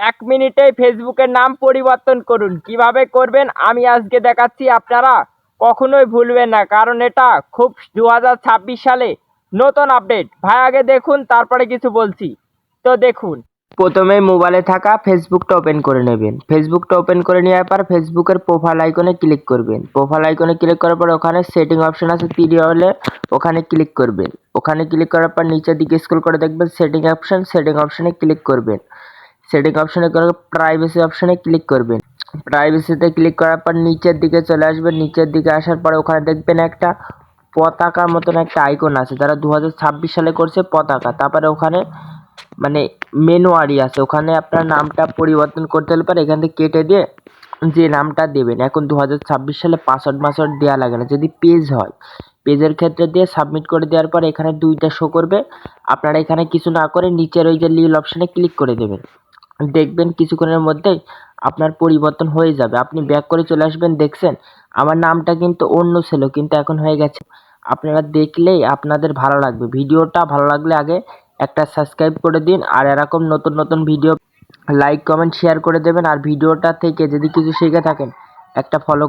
1 মিনিটেই ফেসবুকের নাম পরিবর্তন করুন। কিভাবে করবেন আমি আজকে দেখাচ্ছি, আপনারা কখনোই ভুলবেন না, কারণ এটা খুব 2026 সালে নতুন আপডেট। ভাই আগে দেখুন, তারপরে কিছু বলছি। তো দেখুন, প্রথমে মোবাইলে থাকা ফেসবুকটা ওপেন করে নেবেন। ফেসবুকটা ওপেন করে নেওয়ার পর ফেসবুকের প্রোফাইল আইকনে ক্লিক করবেন। প্রোফাইল আইকনে ক্লিক করার পর ওখানে সেটিং অপশন আছে হলে ওখানে ক্লিক করবেন। ওখানে ক্লিক করার পর নিচের দিকে স্ক্রল করে দেখবেন সেটিং অপশন, সেটিং অপশনে ক্লিক করবেন। সেটিং অপশনে করে প্রাইভেসি অপশনে ক্লিক করবেন। প্রাইভেসিতে ক্লিক করার পর নিচের দিকে চলে আসবেন। নিচের দিকে আসার পরে ওখানে দেখবেন একটা পতাকার মতন একটা আইকন আছে, যারা 2026 সালে করছে পতাকা। তারপরে ওখানে মানে মেনুয়ারি আছে, ওখানে আপনার নামটা পরিবর্তন করতে হলে পরে এখান থেকে কেটে দিয়ে যে নামটা দেবেন। এখন 2026 সালে পাসওয়ার্ড দেওয়া লাগে না। যদি পেজ হয়, পেজের ক্ষেত্রে দিয়ে সাবমিট করে দেওয়ার পর এখানে 2টা শো করবে। আপনারা এখানে কিছু না করে নিচের ওই যে নীল অপশনে ক্লিক করে দেবেন। দেখবেন কিছুক্ষণের মধ্যেই আপনার পরিবর্তন হয়ে যাবে। আপনি ব্যাক করে চলে আসবেন। দেখছেন আমার নামটা কিন্তু অন্য ছিল, কিন্তু এখন হয়ে গেছে। আপনারা দেখলেই আপনাদের ভালো লাগবে। ভিডিওটা ভালো লাগলে আগে একটা সাবস্ক্রাইব করে দিন, আর এরকম নতুন নতুন ভিডিও লাইক কমেন্ট শেয়ার করে দেবেন। আর ভিডিওটা থেকে যদি কিছু শিখে থাকেন একটা ফলো